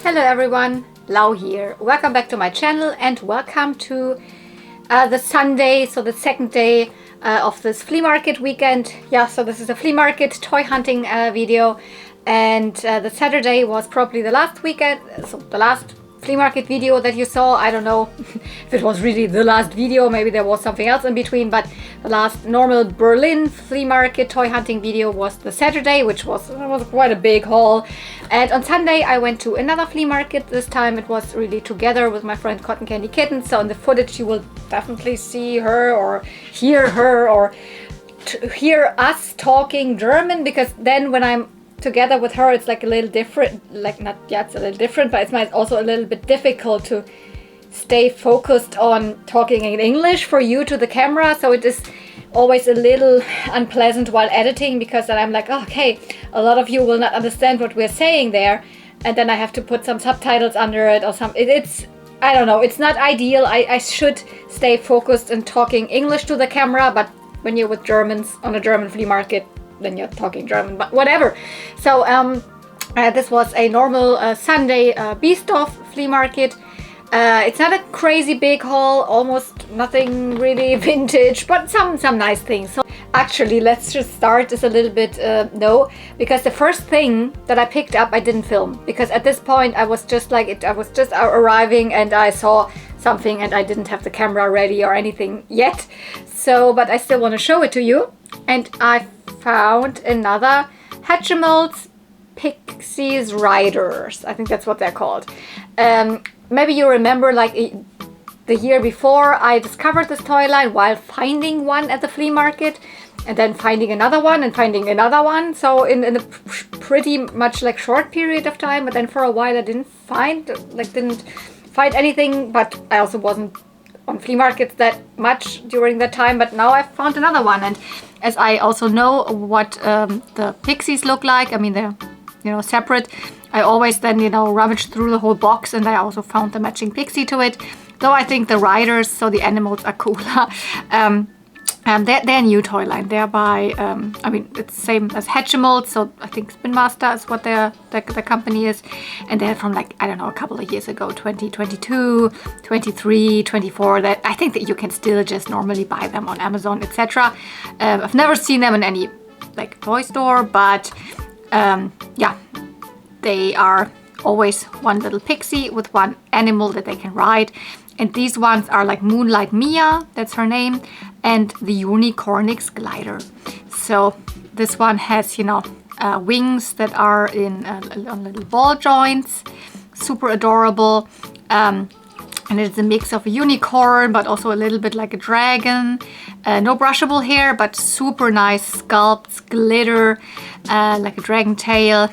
Hello everyone, Lau here. Welcome back to my channel and welcome to the Sunday, so the second day of this flea market weekend. Yeah, so this is a flea market toy hunting video, and the Saturday was probably the last weekend, so the last flea market video that you saw. I don't know if it was really the last video, maybe there was something else in between, but the last normal Berlin flea market toy hunting video was the Saturday, which was quite a big haul. And on Sunday I went to another flea market. This time it was really together with my friend Cotton Candy Kitten, so in the footage you will definitely see her or hear us talking German, because then when I'm together with her it's like a little different, like not yet, it's a little different, but it's also a little bit difficult to stay focused on talking in English for you to the camera. So it is always a little unpleasant while editing, because then I'm like, oh, okay, a lot of you will not understand what we're saying there, and then I have to put some subtitles under it or something. It's I don't know, it's not ideal. I should stay focused in talking English to the camera, but when you're with Germans on a German flea market, then you're talking German, but whatever. So this was a normal Sunday Biesdorf flea market. It's not a crazy big haul, almost nothing really vintage, but some nice things. So actually, let's just start this a little bit because the first thing that I picked up I didn't film, because at this point I was just like I was just arriving and I saw something and I didn't have the camera ready or anything yet. So, but I still want to show it to you, and I found another Hatchimals Pixies Riders. I think that's what they're called. Maybe you remember, like the year before, I discovered this toy line while finding one at the flea market, and then finding another one and finding another one. So in a pretty much like short period of time, but then for a while I didn't find anything, but I also wasn't on flea markets that much during that time. But now I found another one, and as I also know what the pixies look like, I mean they're separate, I always then rummage through the whole box, and I also found the matching pixie to it. Though I think the riders, so the animals, are cooler. They're a new toy line. They're by, I mean, it's the same as Hatchimals, so I think Spin Master is what the company is. And they're from, like, I don't know, a couple of years ago, 2022, 23, 24. That I think that you can still just normally buy them on Amazon, etc. I've never seen them in any, like, toy store, but yeah, they are always one little pixie with one animal that they can ride. And these ones are like Moonlight Mia, that's her name, and the Unicornix Glider. So this one has, wings that are on little ball joints, super adorable. And it's a mix of a unicorn, but also a little bit like a dragon. No brushable hair, but super nice sculpts, glitter, like a dragon tail.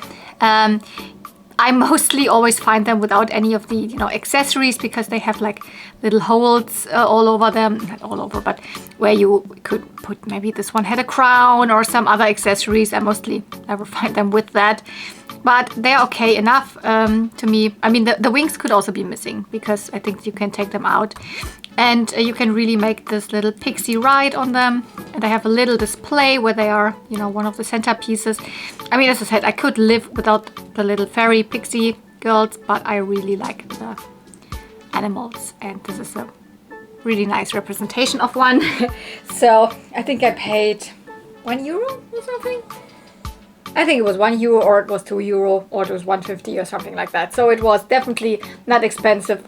I mostly always find them without any of the accessories, because they have like little holes all over them, not all over, but where you could put, maybe this one had a crown or some other accessories. I mostly never find them with that, but they're okay enough to me. I mean, the wings could also be missing, because I think you can take them out, and you can really make this little pixie ride on them. And I have a little display where they are, one of the centerpieces. I mean, as I said, I could live without the little fairy pixie girls, but I really like the animals, and this is a really nice representation of one. So I think I paid €1 or something. I think it was €1 or it was €2 or it was 150 or something like that. So it was definitely not expensive.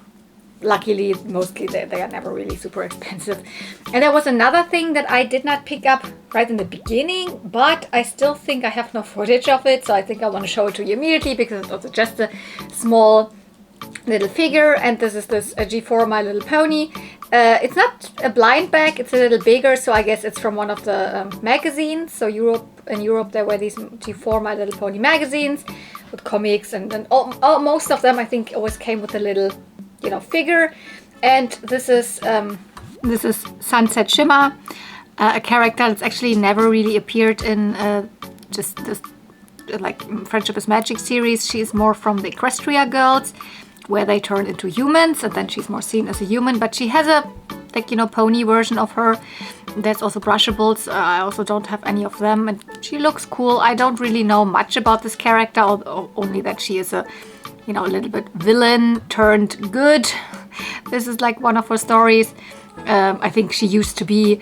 Luckily, mostly they are never really super expensive. And there was another thing that I did not pick up right in the beginning, but I still think I have no footage of it, so I think I want to show it to you immediately, because it's also just a small little figure. And this is this G4 My Little Pony. It's not a blind bag, it's a little bigger, so I guess it's from one of the magazines. So in Europe there were these G4 My Little Pony magazines with comics, and most of them I think always came with a little figure. And this is Sunset Shimmer, a character that's actually never really appeared in just this like Friendship is Magic series. She's more from the Equestria Girls, where they turn into humans, and then she's more seen as a human, but she has a pony version of her. There's also brushables. I also don't have any of them, and she looks cool. I don't really know much about this character, only that she is a, you know, a little bit villain turned good. This is like one of her stories. I think she used to be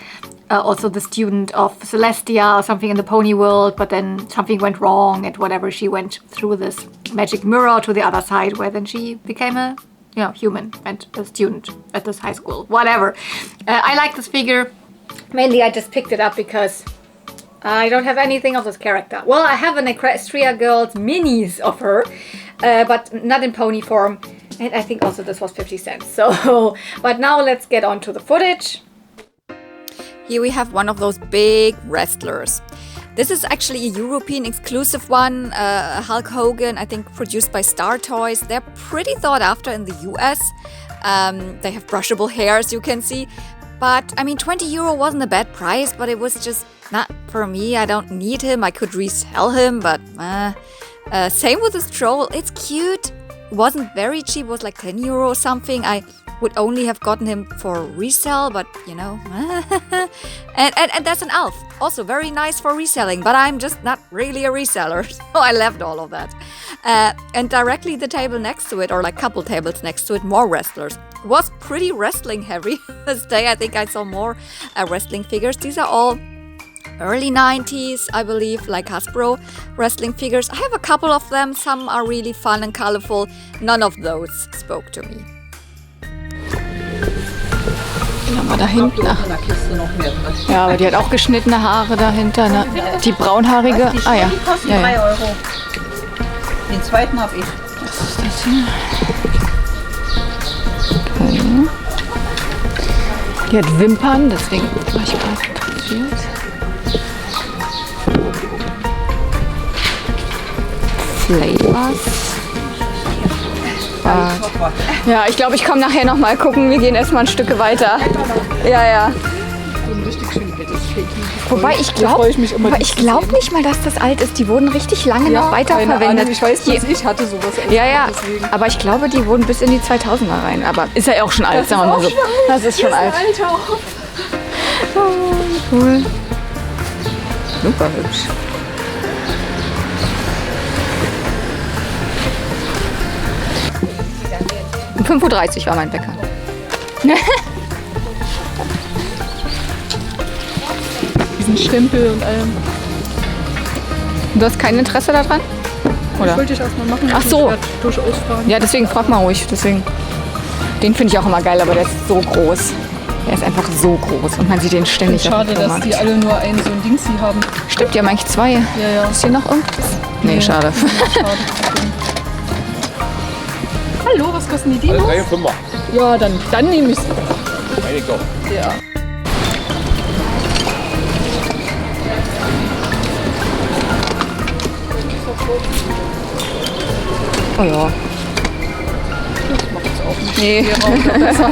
also the student of Celestia or something in the pony world, but then something went wrong and whatever, she went through this magic mirror to the other side, where then she became a, you know, human and a student at this high school, whatever. I like this figure. Mainly I just picked it up because I don't have anything of this character. Well, I have an Equestria Girls minis of her, but not in pony form. And I think also this was 50 cents. So, but now let's get on to the footage. Here we have one of those big wrestlers. This is actually a European exclusive one, Hulk Hogan, I think produced by Star Toys. They're pretty thought after in the US. They have brushable hair, as you can see. But I mean, €20 wasn't a bad price, but it was just not for me. I don't need him. I could resell him, but same with this troll. It's cute. It wasn't very cheap. It was like €10 or something. I would only have gotten him for resale, but you know. and that's an elf. Also very nice for reselling, but I'm just not really a reseller, so I left all of that. And directly the table next to it, or like couple tables next to it, more wrestlers. It was pretty wrestling heavy this day. I think I saw more wrestling figures. These are all early 90s, I believe, like Hasbro wrestling figures. I have a couple of them. Some are really fun and colorful. None of those spoke to me. Aber da hinten. Ja, aber die hat auch geschnittene Haare dahinter, ne? Die braunhaarige. Ah ja. Die kosten ja, 3 Euro. Den zweiten habe ich. Was ist das hier? Okay. Die hat Wimpern, deswegen war ich gerade interessiert. Flavors. Ja, ich glaube, ich komme nachher noch mal gucken. Wir gehen erstmal ein Stück weiter. Ja, ja. Wobei ich glaube nicht mal, dass das alt ist. Die wurden richtig lange noch weiterverwendet. Ich weiß, dass ich hatte sowas. Ja. Aber ich glaube, die wurden bis in die 2000er rein. Aber ist ja auch schon alt, sagen wir mal so. Das ist schon alt. Oh, cool. Super hübsch. 35 war mein Bäcker. Diesen Stempel und allem. Du hast kein Interesse daran? Oder? Das wollte ich erstmal machen. Ach so. Durchaus fragen. Ja, deswegen frag mal ruhig. Deswegen. Den finde ich auch immer geil, aber der ist so groß. Der ist einfach so groß und man sieht den ständig. Schade, dass die alle nur ein so ein Ding sie haben. Stimmt, die haben eigentlich zwei. Ja. Ist hier noch irgendwas? Nee, schade. Schade. Hallo, was kosten die Dinos? 3 5er. Ja, dann nehme ich es. Meine ich doch. Ja. Oh ja. Das macht es auch nicht. Nee. Besser.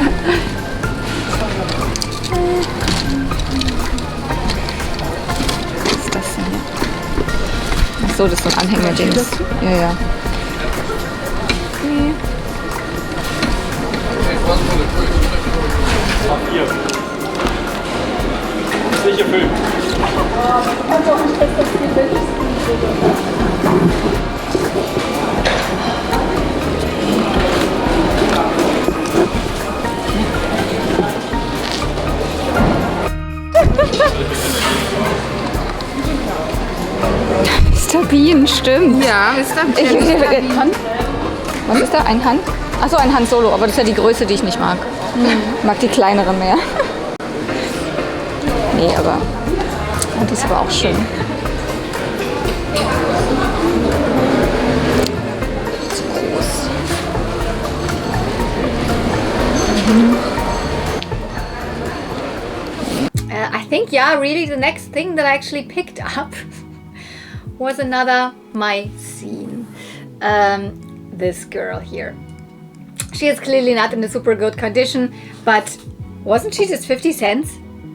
Was ist das denn hier? Ach so, das ist so ein Anhänger-Ding. Ja. Okay. Ist nicht gefilmt. Mr. Bean, stimmt. Ja, Mr. Bean. Was ist da? Ein Han? Achso, ein Han Solo, aber das ist ja die Größe, die ich nicht mag. Ich mag die kleineren mehr. Nee, aber die ist aber auch schön. Zu groß. I think, yeah, really the next thing that I actually picked up was another my scene. This girl here. She is clearly not in a super good condition, but wasn't she just 50 cents?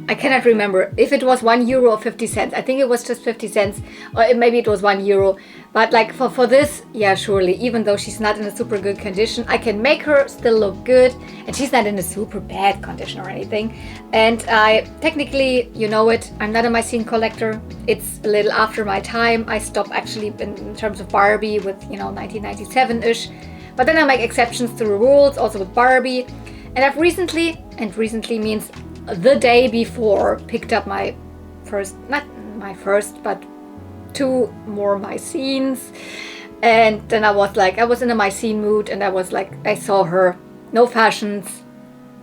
I cannot remember if it was €1 or 50 cents. I think it was just 50 cents, or maybe it was €1. But like for this, yeah, surely, even though she's not in a super good condition, I can make her still look good, and she's not in a super bad condition or anything. And I technically, you know it, I'm not a Mycene collector. It's a little after my time. I stopped actually in terms of Barbie with, 1997-ish. But then I make exceptions to the rules, also with Barbie. And I've recently, and recently means the day before, picked up my first, not my first, but 2 more Mycenes. And then I was in a Mycene mood, and I was like, I saw her, no fashions,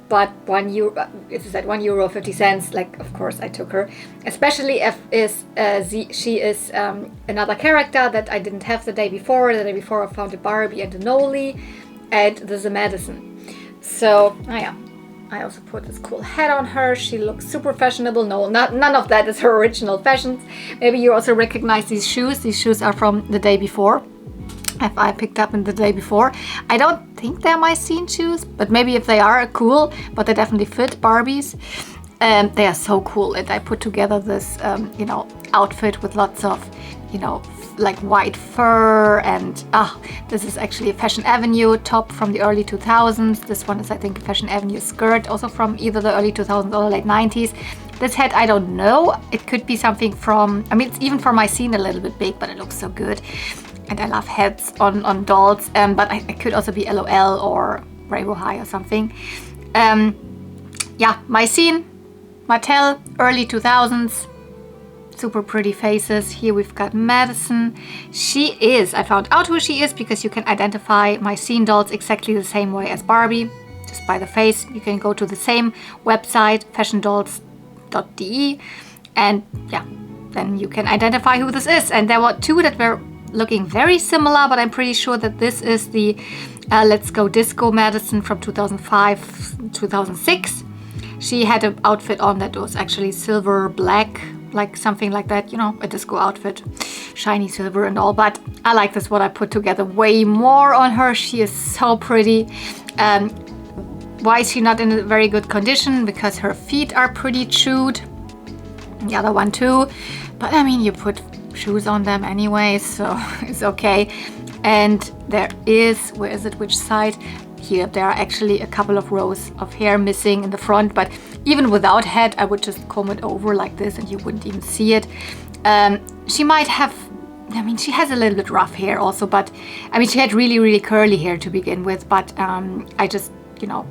but €1, it was at €1 50 cents. Like, of course I took her, especially if she is another character that I didn't have the day before. The day before I found a Barbie and a Noli, and there's a Madison. So, yeah. I also put this cool hat on her. She looks super fashionable. No, none of that is her original fashions. Maybe you also recognize these shoes. These shoes are from the day before. If I picked up in the day before. I don't think they're Mycene shoes, but maybe if they are, cool. But they definitely fit Barbies. They are so cool. And I put together this, outfit with lots of, like white fur, and this is actually a Fashion Avenue top from the early 2000s. This one is, I think, a Fashion Avenue skirt, also from either the early 2000s or the late 90s. This hat, I don't know. It could be something from, it's even for Mycene a little bit big, but it looks so good. And I love hats on dolls, but it could also be LOL or Rainbow High or something. Mycene, Mattel, early 2000s. Super pretty faces. Here we've got Madison. I found out who she is because you can identify Mycene dolls exactly the same way as Barbie, just by the face. You can go to the same website, fashiondolls.de, and then you can identify who this is. And there were 2 that were looking very similar, but I'm pretty sure that this is the Let's Go Disco Madison from 2005, 2006. She had an outfit on that was actually silver black, like something like that, a disco outfit, shiny silver and all. But I like this, what I put together way more on her. She is so pretty. Why is she not in a very good condition? Because her feet are pretty chewed. The other one too. But you put shoes on them anyway, so it's okay. And there is, where is it, which side? Here, there are actually a couple of rows of hair missing in the front, but even without hat, I would just comb it over like this and you wouldn't even see it. She might have, she has a little bit rough hair also, but she had really, really curly hair to begin with, but I just,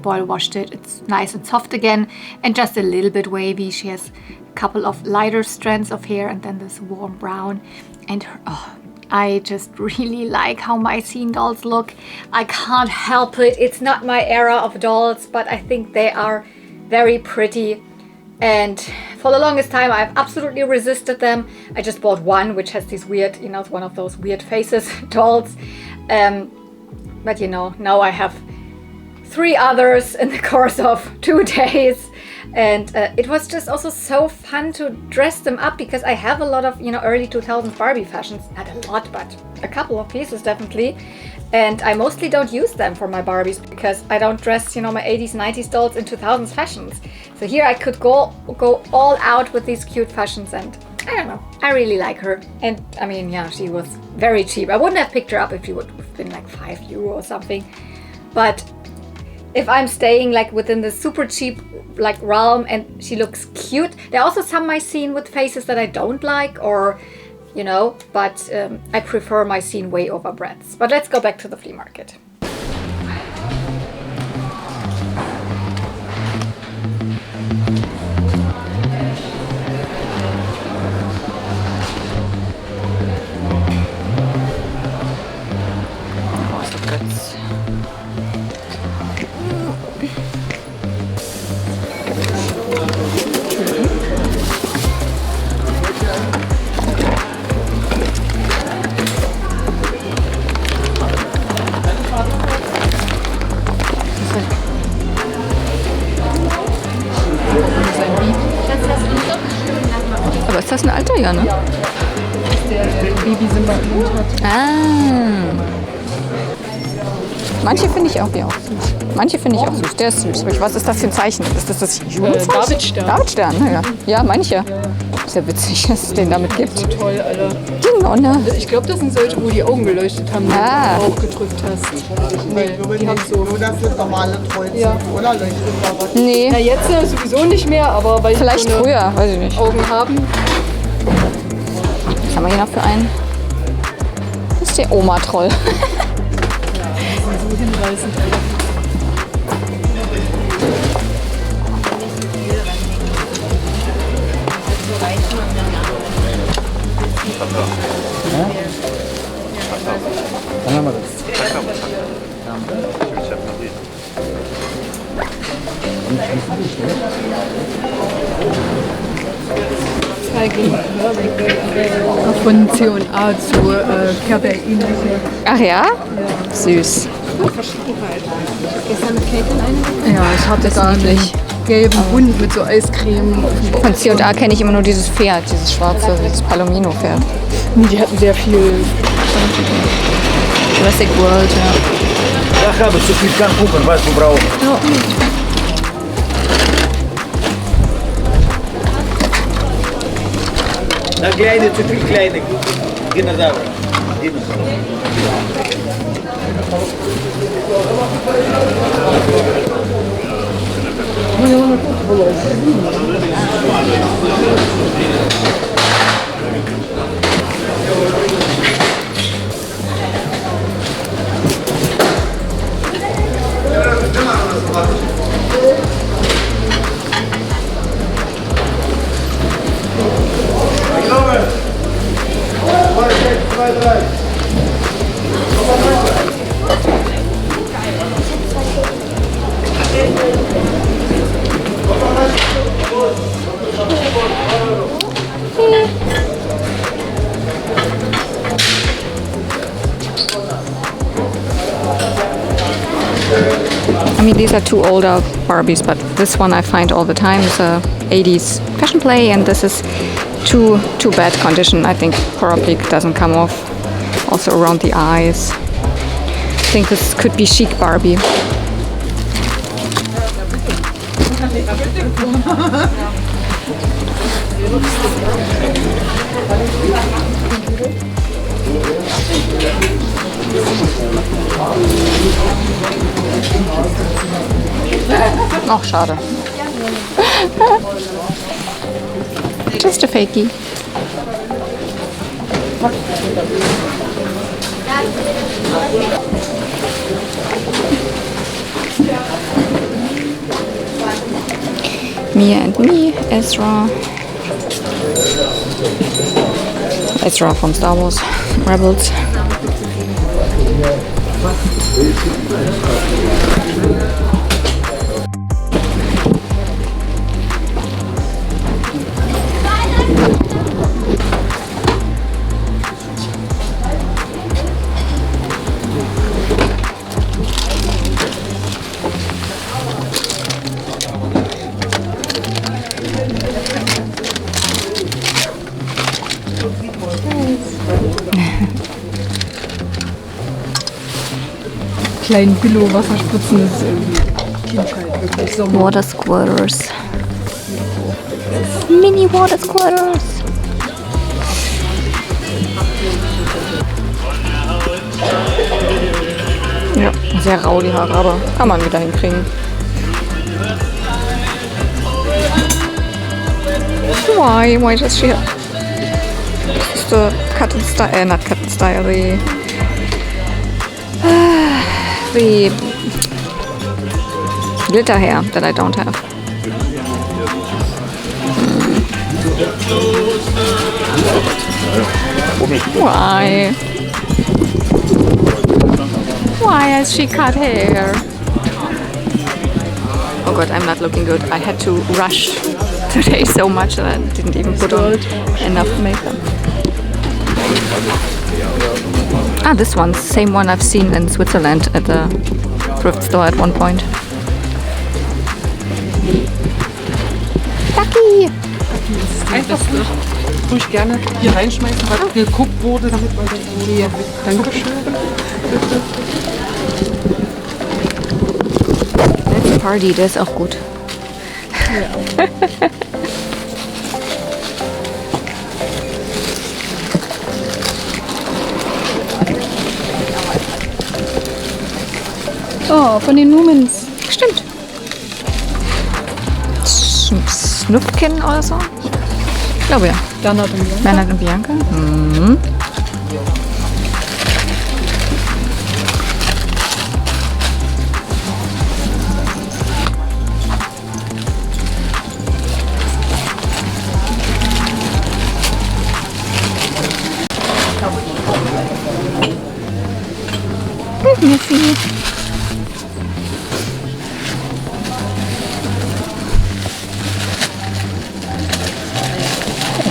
boil washed it. It's nice and soft again and just a little bit wavy. She has a couple of lighter strands of hair and then this warm brown, and her, I just really like how Mycene dolls look. I can't help it. It's not my era of dolls, but I think they are very pretty. And for the longest time, I've absolutely resisted them. I just bought one, which has these weird, it's one of those weird faces dolls. But now I have 3 others in the course of 2 days. And it was just also so fun to dress them up because I have a lot of, early 2000s Barbie fashions. Not a lot, but a couple of pieces definitely. And I mostly don't use them for my Barbies because I don't dress, my 80s, 90s dolls in 2000s fashions. So here I could go all out with these cute fashions, and I don't know, I really like her. And she was very cheap. I wouldn't have picked her up if she would have been like €5 or something. But if I'm staying like within the super cheap like realm and she looks cute. There are also some Mycene with faces that I don't like, or but I prefer Mycene way over Bratz. But let's go back to the flea market. Aber ist das ein alter, ja, ne? Der Baby-Simba hat. Ah. Manche finde ich auch süß. Manche finde ich auch süß. Der ist süß. Was ist das für ein Zeichen? Ist das Jugendzeichen? Davidstern. Davidstern, ja. Ja, manche. Ist ja witzig, dass es den damit gibt. Toll, Alter. Die Nonne. Ich glaube, das sind solche, wo die Augen geleuchtet haben, wenn Ah. du auch gedrückt hast. Weil die haben so. Nur das sind normale Kreuze, Ja. oder? Leuchtet da was? Nee, Na, jetzt sowieso nicht mehr, aber weil vielleicht die so eine früher, weiß ich nicht. Augen haben. Was haben wir hier noch für einen? Das ist der Oma-Troll. So hinreißend. Von C&A zu Kerbein. Ach ja? Süß. Ja, ich hatte da einen gelben Hund mit so Eiscreme. Von C&A kenne ich immer nur dieses Pferd, dieses schwarze, dieses Palomino-Pferd. Nee, die hatten sehr viel. Jurassic World, ja. Ja, habe zu viel kann gucken, was du brauchst. Na, kleine, zu viel kleine. Dinosaurier. I mean, these are two older Barbies, but this one I find all the time is a 80s fashion play, and this is too bad condition. I think probably doesn't come off. Also around the eyes. I think this could be chic Barbie. Ach, schade. Just a fakey. Mia and me, Ezra. Ezra from Star Wars Rebels. Kleinen Billo-Wasserspritzen, das ist irgendwie Kindheit, wirklich Sommer. Water Squirters. Mini Water Squirters. Ja, sehr rau die Haare, aber kann man wieder hinkriegen. Why does she have... This is the cut and style, not cut and style, the glitter hair that I don't have. Why? Why has she cut hair? Oh god, I'm not looking good. I had to rush today so much that I didn't even put on enough makeup. Ah, this one, same one I've seen in Switzerland at the thrift store at one point. Ducky! Einfach ruhig gerne hier reinschmeißen, was geguckt wurde, damit man dann hier. Dankeschön. Party, der ist auch gut. Oh, von den Lumens. Stimmt. Snupkin oder so? Ich glaube ja. Bernhard und Bianca. Bernhard und Bianca. Mhm. Merci.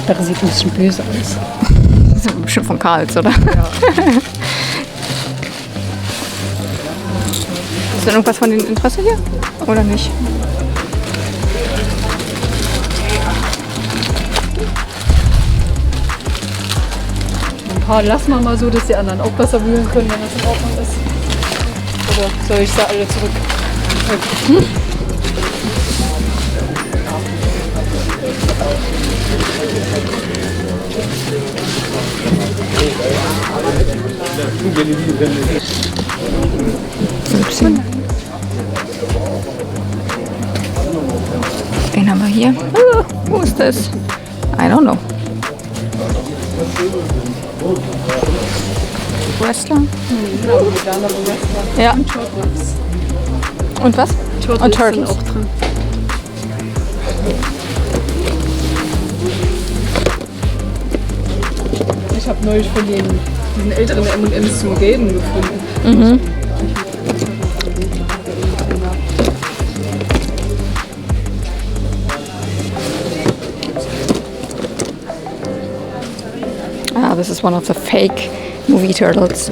Der sieht ein bisschen böse aus. Das ist bestimmt von Karls, oder? Ja. Ist denn irgendwas von den Interesse hier? Oder nicht? Ein paar lassen wir mal so, dass die anderen auch besser wühlen können, wenn das in Ordnung ist. Oder soll ich da alle zurück? Den haben wir hier. Wo ist das? I don't know. Wrestler? Ja. Und was? Und Turtles. Sind auch drin. Ich habe neulich von diesen älteren M&M's zum Gelben gefunden. Mhm. Ah, this is one of the fake movie turtles.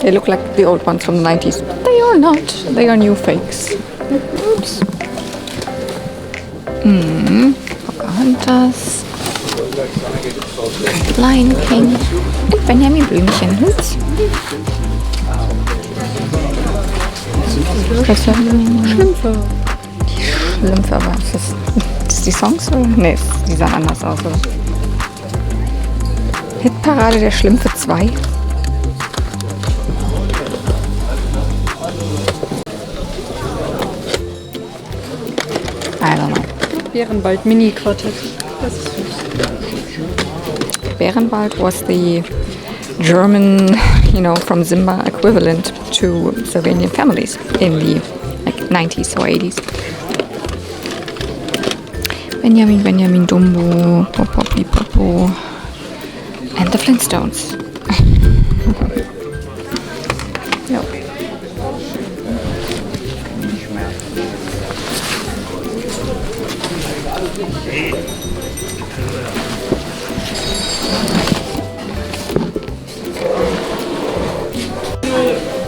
They look like the old ones from the 90s. They are not. They are new fakes. Oops. Pocahontas. Lion King. Und Benjamin Blümchen. Ups. Schlümpfe. Schlümpfe, aber ist das die Songs? Oder? Nee, die sahen anders aus, oder? Hitparade der Schlümpfe 2. I don't know. Bärenwald Mini-Quartett. Das ist süß. Bärenwald was the German, from Simba equivalent to Sylvanian families in the 90s or 80s. Benjamin, Dumbo, Popo, and the Flintstones. Ja.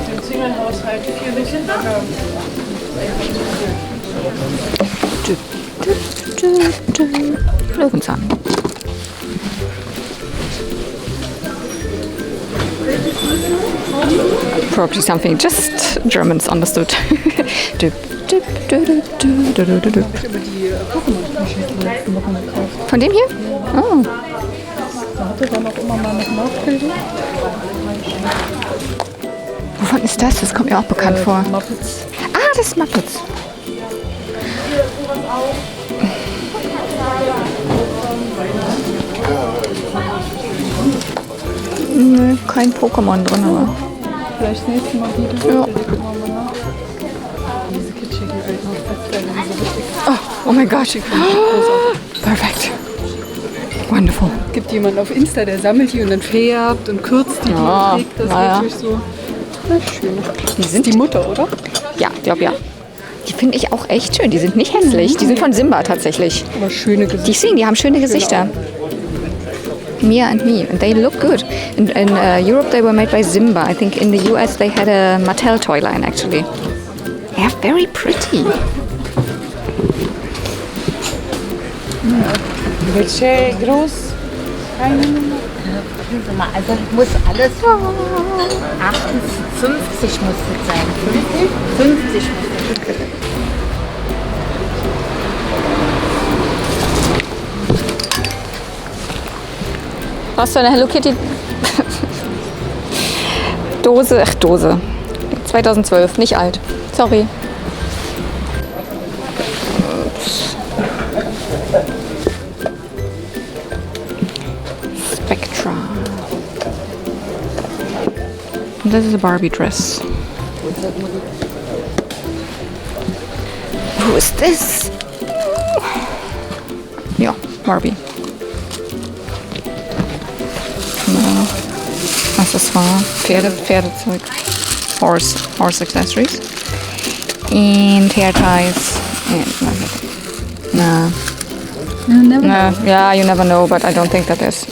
Im Single-Haushalt 4 Kinder. Löwenzahn. Probably something just Germans understood. Von dem hier? Oh. Da hatte dann auch immer mal noch Nachbildung. Wovon ist das? Das kommt mir auch bekannt vor. Muppets. Ah, das ist Muppets. Nö, kein Pokémon drin, aber. Vielleicht das nächste Mal wieder. Ja. Da legen wir mal nach. Diese kitschigen alten Festteile, die so richtig Oh mein Gott. Perfekt. Wonderful. Es gibt jemanden auf Insta, der sammelt die und dann färbt und kürzt die Ja, und trägt das naja. wirklich so. Na schön. Die sind Die Mutter, oder? Ja, glaube ja. Die finde ich auch echt schön. Die sind nicht hässlich. Die sind von Simba tatsächlich. Aber schöne Gesichter. Die sehen, die haben schöne Gesichter. Mia and me, and they look good. In Europe, they were made by Simba. I think in the US, they had a Mattel toy line actually. They are very pretty. Welche groß? Keine Nummer? Warten Sie mal, also das muss alles 58 muss das sein. 50 muss das sein. Was für eine Hello Kitty Dose? Ach, Dose. 2012, nicht alt. Sorry. Spectra. And this is a Barbie dress. Who is this? Ja, Barbie. No. Accessoire, Pferdezeug, horse accessories, and hair ties, and no, yeah, you never know, but I don't think that there's.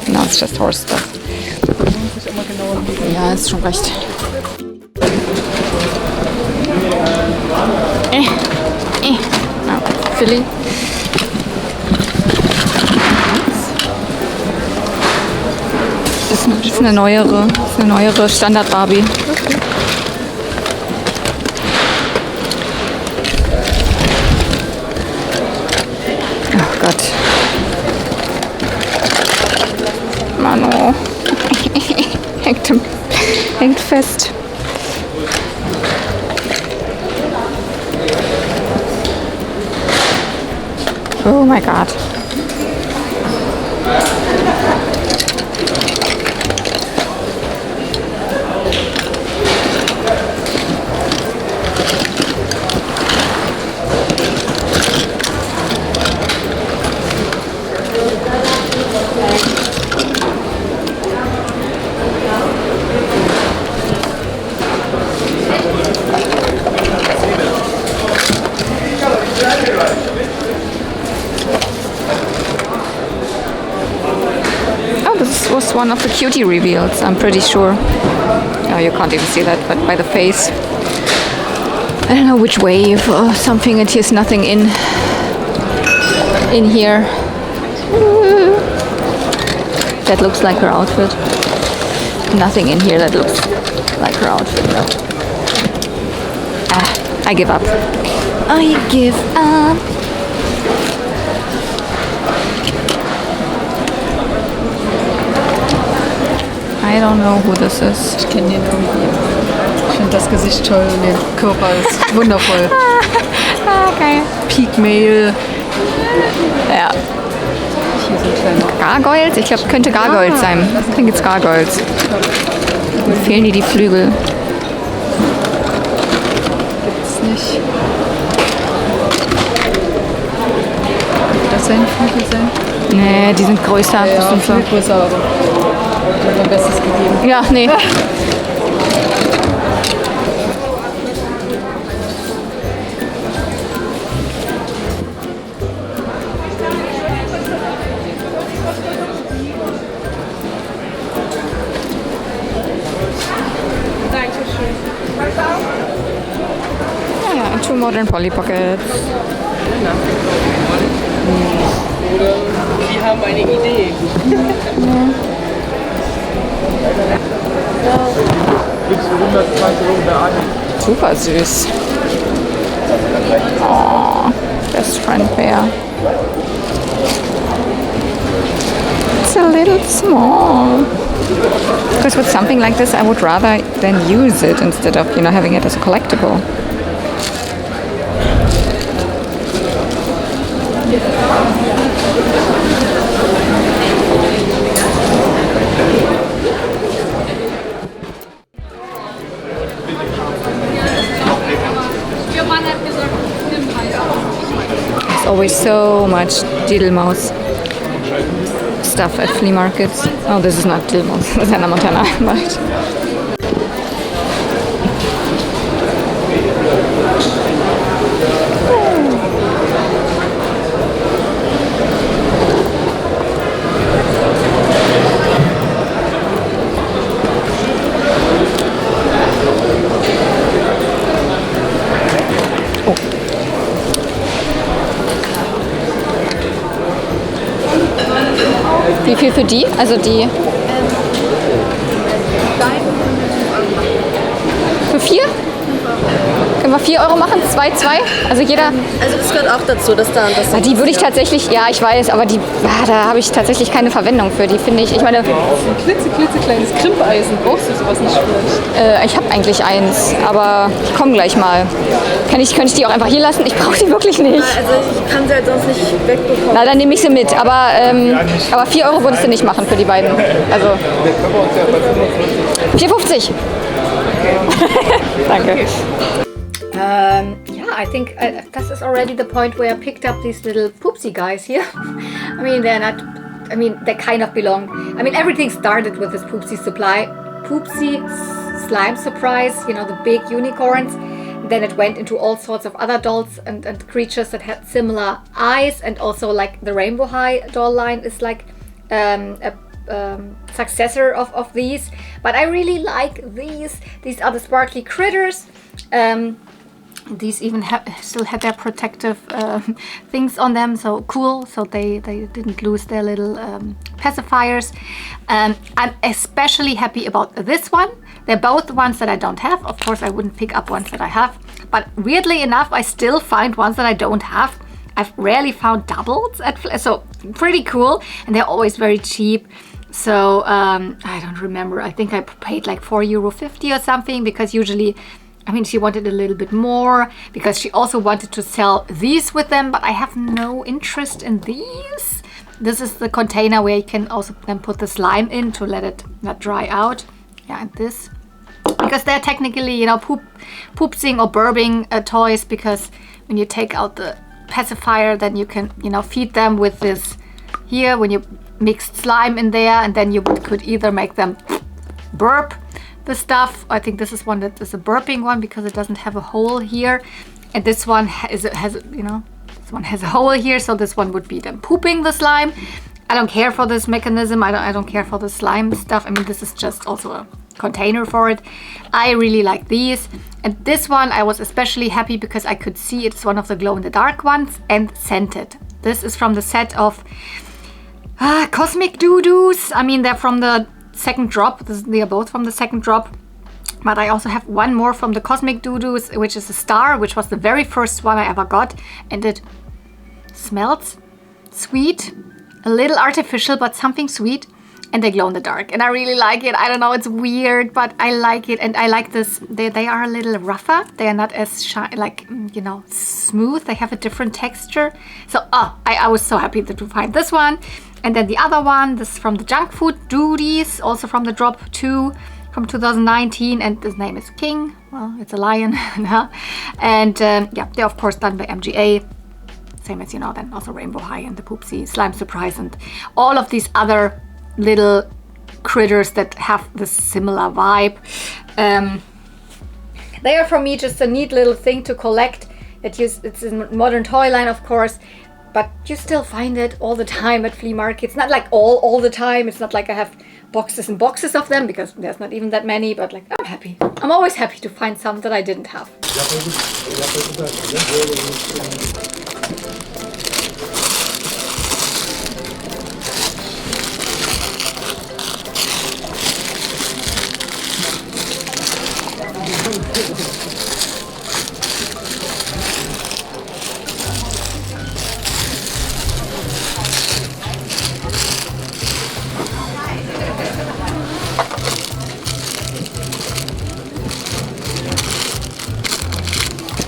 No, it's just horse stuff. Ja, ist schon recht. Oh, Philly. Das ist eine neuere Standard-Barbie. Okay. Oh Gott. Mano. hängt fest. Oh my God. Was one of the cutie reveals, I'm pretty sure. Oh, you can't even see that, but by the face. I don't know which wave or something, and here's nothing in here. That looks like her outfit. Nothing in here that looks like her outfit, no. I give up. I give up. I don't know who this is. Ich kenne den irgendwie. Ich finde das Gesicht toll und der Körper ist wundervoll. Geil. Peak Male. Ja. Hier sind kleine. Gargoyles? Ich glaube, könnte Gargoyles sein. Ich denke jetzt Gargoyles. Mir fehlen die Flügel. Gibt's nicht. Das sein Flügel sein? Nee, die sind größer. Ja, das sind viel größer, aber ich habe mein Bestes gegeben. Ja, nee. Ja, and two modern Polly Pockets. Oder Sie haben eine Idee. Super süß. Oh, best friend bear. It's a little small. Because with something like this, I would rather than use it instead of, having it as a collectible. There's always so much Diddlemaus stuff at flea markets. Oh, this is not Diddlemaus, this is Hannah Montana, but... viel für die? Also die... Für 4? Können wir 4 Euro machen? 2, 2? Also jeder... Also das gehört auch dazu, dass da und das... Die würde ich tatsächlich, ja ich weiß, aber die, da habe ich tatsächlich keine Verwendung für. Die finde ich meine... Ein klitzekleines Krimpeisen, brauchst du sowas nicht vielleicht? Ich habe eigentlich eins, aber ich komme gleich mal. Könnte ich die auch einfach hier lassen? Ich brauche die wirklich nicht. Also ich kann sie halt sonst nicht wegbekommen. Na, dann nehme ich sie mit, aber 4 Euro würdest du nicht machen für die beiden. Also 4,50. Danke. Yeah, I think this is already the point where I picked up these little poopsie guys here. I mean, they're not, I mean, they kind of belong. I mean, everything started with this poopsie slime surprise, you know, the big unicorns. Then it went into all sorts of other dolls and creatures that had similar eyes, and also like the Rainbow High doll line is like a successor of these. But I really like these. These are the sparkly critters. These even still had their protective things on them, so cool, so they didn't lose their little pacifiers. I'm especially happy about this one. They're both ones that I don't have. Of course I wouldn't pick up ones that I have, but weirdly enough I still find ones that I don't have. I've rarely found doubles at so pretty cool, and they're always very cheap. So I don't remember, I think I paid like €4.50 or something, because usually, I mean, she wanted a little bit more because she also wanted to sell these with them, but I have no interest in these. This is the container where you can also then put the slime in to let it not dry out. Yeah, and this, because they're technically, you know, poopsing or burping toys, because when you take out the pacifier, then you can, you know, feed them with this here when you mixed slime in there, and then you could either make them burp the stuff. I think this is one that is a burping one because it doesn't have a hole here, and this one has you know, this one has a hole here, so this one would be them pooping the slime. I don't care for this mechanism. I don't care for the slime stuff. I mean, this is just also a container for it. I really like these, and this one I was especially happy because I could see it's one of the glow-in-the-dark ones and scented. This is from the set of Cosmic Doo-Doos. I mean, they're from the second drop. They are both from the second drop, but I also have one more from the Cosmic Doo-Doos, which is a star, which was the very first one I ever got, and it smells sweet, a little artificial, but something sweet, and they glow in the dark, and I really like it. I don't know, it's weird, but I like it, and I like this. They are a little rougher. They are not as like, you know, smooth. They have a different texture. So I was so happy to find this one. And then the other one, this is from the Junk Food Duties, also from the drop 2 from 2019, and his name is King. Well, it's a lion. And yeah, they're of course done by MGA. Same as, you know, then also Rainbow High and the Poopsie Slime Surprise and all of these other little critters that have this similar vibe. They are for me just a neat little thing to collect. It's a modern toy line, of course, but you still find it all the time at flea markets. Not like all the time. It's not like I have boxes and boxes of them, because there's not even that many, but like, I'm happy. I'm always happy to find some that I didn't have.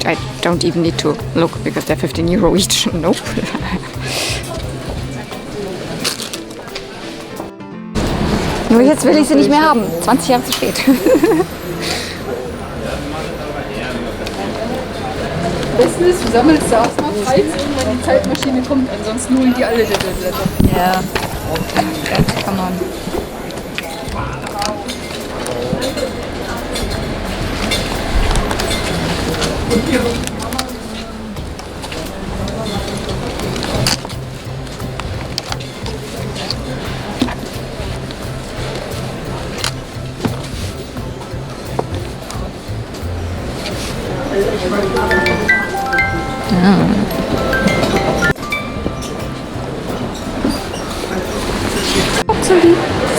I don't even need to look because they're 15 Euro each. Nope. Nur jetzt will ich sie nicht mehr haben. 20 Jahre zu spät. Das Beste ist, du sammelst da erstmal, falls irgendwann die Zeitmaschine kommt, ansonsten holen die alle die Blätter. Ja. Come on.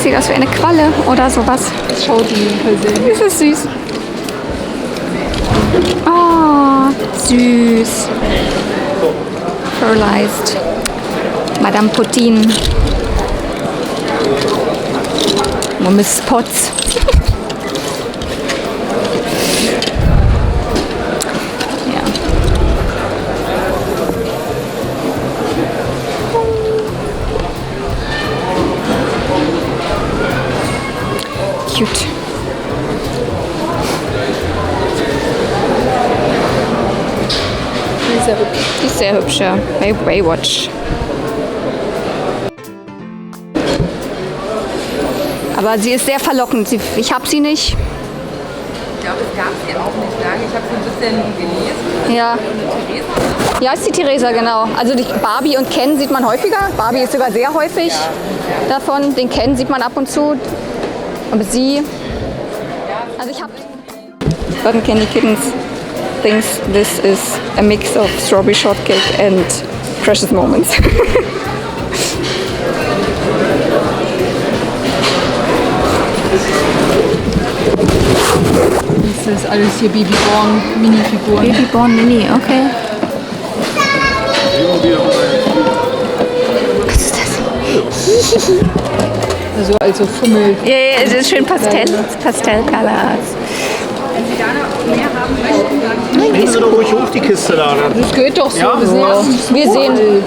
sieht aus wie eine Qualle oder sowas. Schau die persönlich. Das ist süß. Oh, süß. Pearlized. Madame Poutine. Miss Potts. Ja. Cute. Die ist sehr hübsch, ja. Bei Baywatch. Aber sie ist sehr verlockend. Ich habe sie nicht. Ich glaube, es gab sie auch nicht lange. Ich habe sie ein bisschen gelesen. Ja. Ja, ist die Theresa, genau. Also die Barbie und Ken sieht man häufiger. Barbie ist sogar sehr häufig davon. Den Ken sieht man ab und zu. Aber sie... Also ich habe... Cotton Candy Kittens thinks this is a mix of strawberry shortcake and precious moments. Das ist alles hier Babyborn Minifiguren. Babyborn Mini, okay. Was ist das? Also Fummel. Ja, es ist schön Pastellcolors. Wenn Sie da noch mehr haben möchten, dann Nehmen Sie doch ruhig hoch die Kiste da. Das geht doch so. Ja. Wir sehen.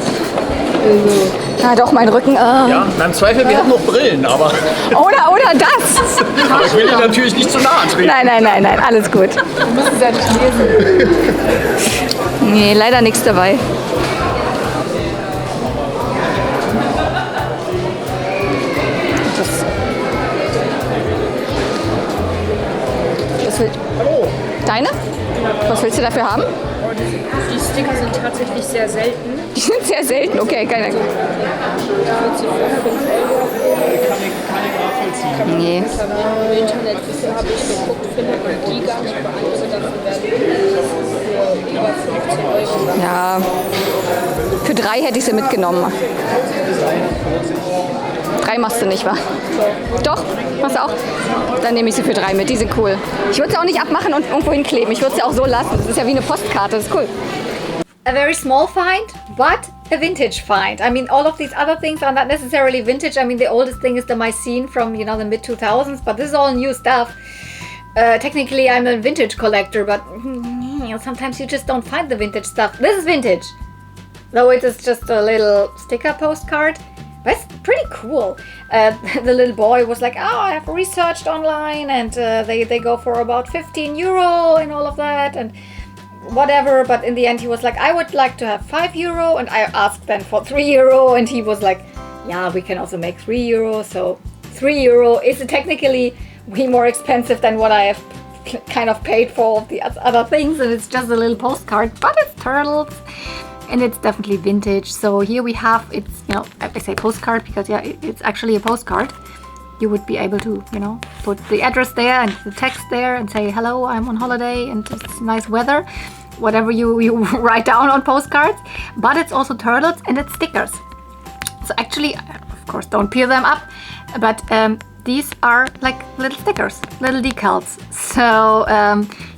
Ja, doch, mein Rücken. Ja, im Zweifel, wir haben noch Brillen, aber Oder das. aber ich will Ihnen natürlich nicht zu nahe treten. Nein, alles gut. Du musst es ja nicht lesen. Nee, leider nichts dabei. Was will... Deine? Was willst du dafür haben? Die Sticker sind tatsächlich sehr selten. Die sind sehr selten, okay, keine. Nee. Im Internet habe ich geguckt, finde die gar nicht beantwortet werden. Für über 15 €. Ja. Für 3 hätte ich sie mitgenommen. 3 machst du nicht, wa? Doch, machst du auch? Dann nehme ich sie für 3 mit, die sind cool. Ich würde sie auch nicht abmachen und irgendwo hinkleben. Ich würde sie auch so lassen. Das ist ja wie eine Postkarte, das ist cool. A very small find, but a vintage find. I mean, all of these other things are not necessarily vintage. I mean, the oldest thing is the Mycene from, you know, the mid-2000s, but this is all new stuff. Technically, I'm a vintage collector, but sometimes you just don't find the vintage stuff. This is vintage, though it is just a little sticker postcard. But it's pretty cool. The little boy was like, oh, I have researched online, and they go for about 15 euro and all of that, and whatever. But in the end, he was like, I would like to have 5 euro, and I asked then for 3 euro, and he was like, yeah, we can also make 3 euro. So 3 euro is technically way more expensive than what I have kind of paid for all the other things, and it's just a little postcard, but it's turtles. And it's definitely vintage. So here we have, it's, you know, I say postcard because yeah, it's actually a postcard. You would be able to, you know, put the address there and the text there and say, hello, I'm on holiday and it's nice weather. Whatever you write down on postcards. But it's also turtles and it's stickers. So actually, of course, don't peel them up. But these are like little stickers, little decals. So,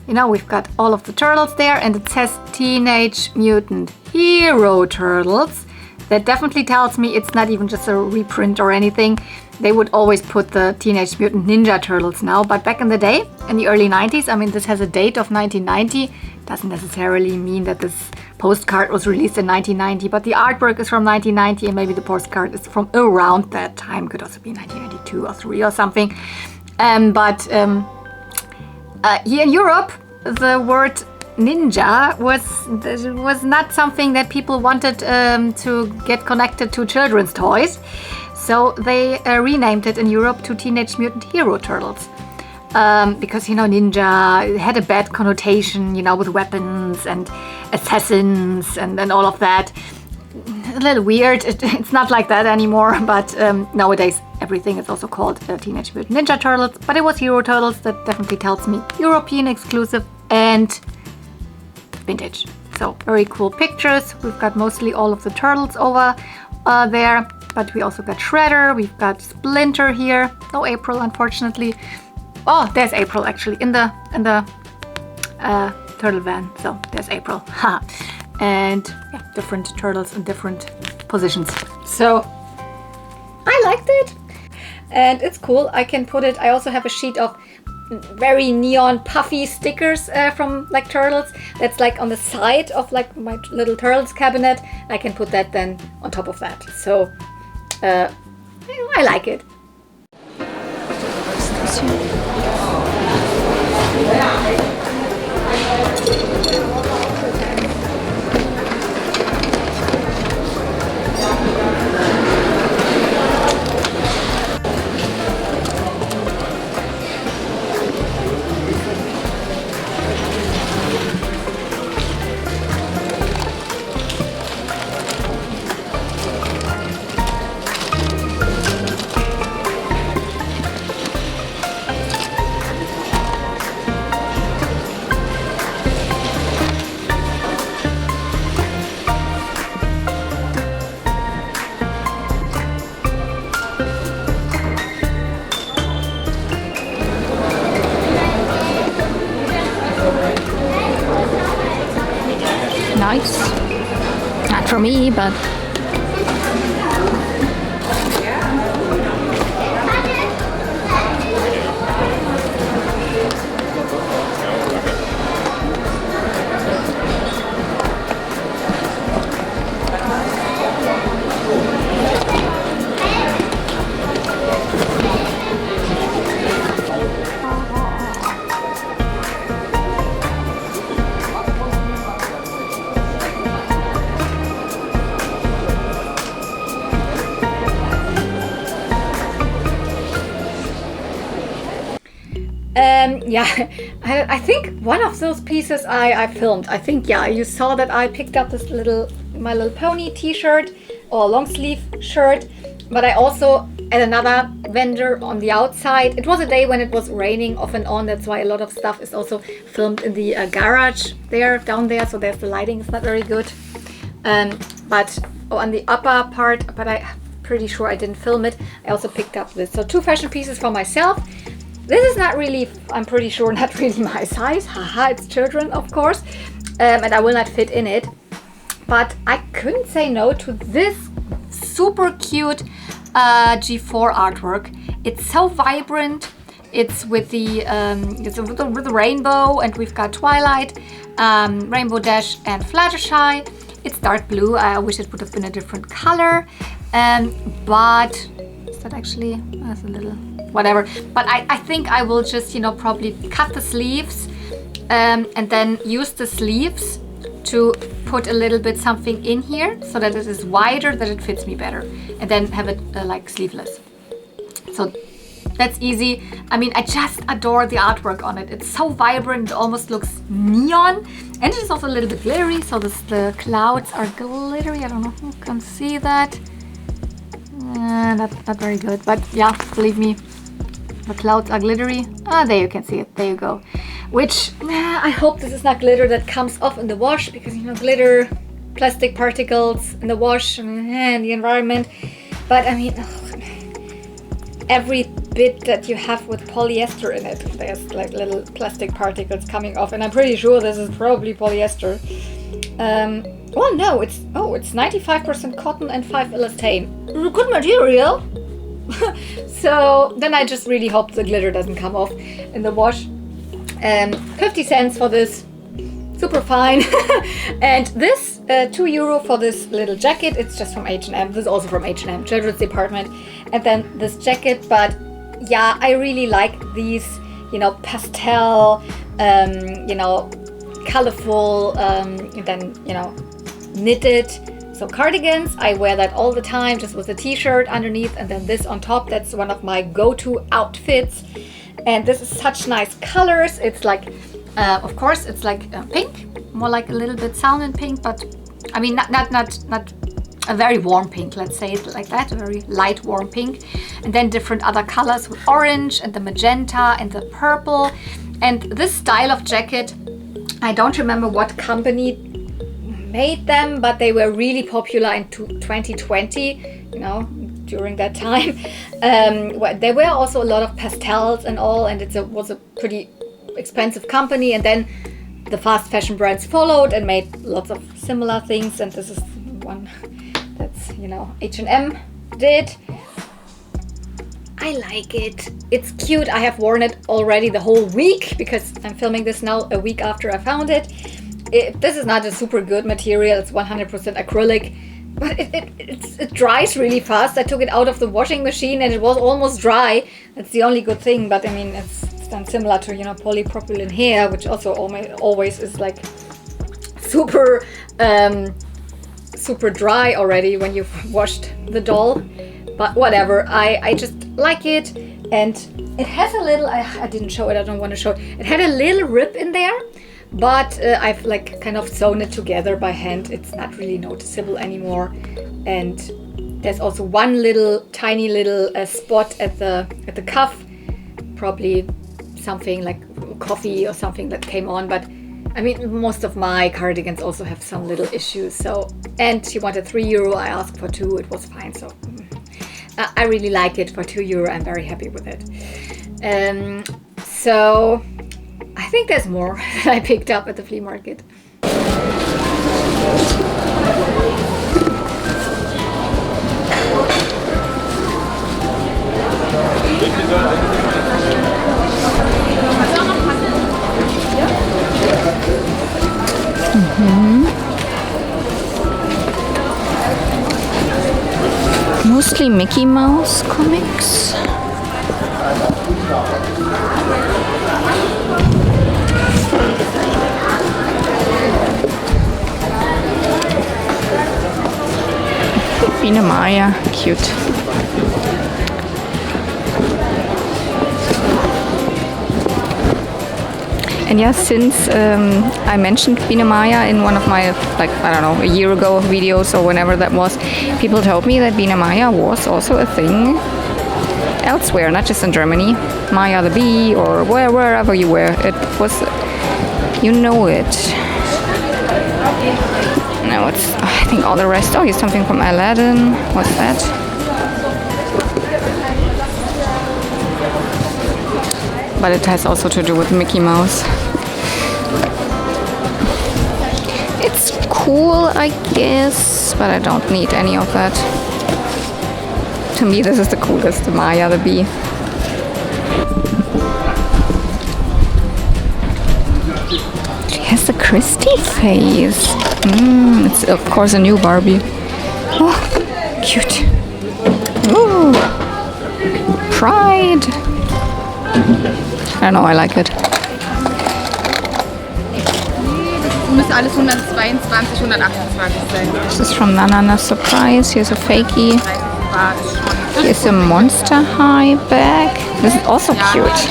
you know, we've got all of the turtles there and it says Teenage Mutant Hero Turtles. That definitely tells me it's not even just a reprint or anything. They would always put the Teenage Mutant Ninja Turtles now, but back in the day, in the early 90s, I mean, this has a date of 1990. Doesn't necessarily mean that this postcard was released in 1990, but the artwork is from 1990 and maybe the postcard is from around that time. Could also be 1992 or 3 or something. But here in Europe, the word ninja was not something that people wanted to get connected to children's toys. So they renamed it in Europe to Teenage Mutant Hero Turtles. Because, you know, ninja had a bad connotation, you know, with weapons and assassins and all of that. A little weird. It's not like that anymore, but nowadays everything is also called Teenage Mutant Ninja Turtles. But it was Hero Turtles. That definitely tells me European exclusive and vintage. So very cool pictures. We've got mostly all of the turtles over there. but we also got Shredder, we've got Splinter here. No April, unfortunately. Oh, there's April actually in the turtle van. So there's April. And yeah, different turtles in different positions. So I liked it, and it's cool. I can put it. I also have a sheet of very neon puffy stickers from like turtles. That's like on the side of like my little turtles cabinet. I can put that then on top of that. So I like it. Nice. Not for me, but Yeah, I think one of those pieces I filmed. I think, yeah, you saw that I picked up this My Little Pony t-shirt or long sleeve shirt, but I also at another vendor on the outside. It was a day when it was raining off and on. That's why a lot of stuff is also filmed in the garage there, down there. So there's the lighting is not very good. But on the upper part, but I'm pretty sure I didn't film it. I also picked up this. So 2 fashion pieces for myself. This is not really, I'm pretty sure, not really my size. Haha, it's children, of course. And I will not fit in it. But I couldn't say no to this super cute G4 artwork. It's so vibrant. It's with the with the rainbow, and we've got Twilight, Rainbow Dash, and Fluttershy. It's dark blue. I wish it would have been a different color. But is that actually? That's a little whatever. But I think I will just, you know, probably cut the sleeves and then use the sleeves to put a little bit something in here so that it is wider, that it fits me better, and then have it like sleeveless. So that's easy. I mean, I just adore the artwork on it. It's so vibrant, it almost looks neon, and it is also a little bit glittery. So the clouds are glittery. I don't know who can see that. Not very good, but yeah, believe me, the clouds are glittery. Ah, there you can see it. There you go. Which I hope this is not glitter that comes off in the wash, because, you know, glitter, plastic particles in the wash and the environment. But I mean, every bit that you have with polyester in it, there's like little plastic particles coming off, and I'm pretty sure this is probably polyester. Well, no, it's 95% cotton and 5 elastane. Good material. So then I just really hope the glitter doesn't come off in the wash. 50 cents for this, super fine. And this €2 for this little jacket. It's just from H&M. This is also from H&M, children's department. And then this jacket, but yeah, I really like these, you know, pastel, you know, colorful, and then, you know, knitted. So cardigans, I wear that all the time, just with a t-shirt underneath, and then this on top. That's one of my go-to outfits. And this is such nice colors. It's like, of course, it's like pink, more like a little bit salmon pink, but I mean, not a very warm pink, let's say it like that, a very light warm pink. And then different other colors with orange and the magenta and the purple. And this style of jacket, I don't remember what company made them, but they were really popular in 2020, you know, during that time. There were also a lot of pastels and all, and it was a pretty expensive company. And then the fast fashion brands followed and made lots of similar things. And this is one that's, you know, H&M did. I like it. It's cute. I have worn it already the whole week because I'm filming this now a week after I found it. This is not a super good material. It's 100% acrylic, but it dries really fast. I took it out of the washing machine and it was almost dry. That's the only good thing. But I mean, it's done similar to, you know, polypropylene hair, which also always is like super super dry already when you've washed the doll. But whatever, I just like it. And it has a little, I didn't show it, I don't want to show it. It had a little rip in there, but I've like kind of sewn it together by hand. It's not really noticeable anymore. And there's also one little tiny little spot at the cuff, probably something like coffee or something that came on. But I mean, most of my cardigans also have some little issues. So, and she wanted €3. I asked for 2. It was fine. So I really like it for €2. I'm very happy with it. So I think there's more that I picked up at the flea market. Mostly Mickey Mouse comics. Biene Maya, cute. And yeah, since I mentioned Biene Maya in one of my, like, I don't know, a year ago videos or whenever that was, people told me that Biene Maya was also a thing elsewhere, not just in Germany. Maya the Bee or wherever you were. It was, you know it. No, it's, I think all the rest. Oh, here's something from Aladdin. What's that? But it has also to do with Mickey Mouse. It's cool, I guess, but I don't need any of that. To me, this is the coolest, the Maya the Bee. She has the Christie face. It's of course a new Barbie. Oh, cute. Ooh. Pride. I don't know, I like it. Müsste alles 122, 128 sein. This is from Nanana Surprise. Here's a fakie. Here's a Monster High bag. This is also cute.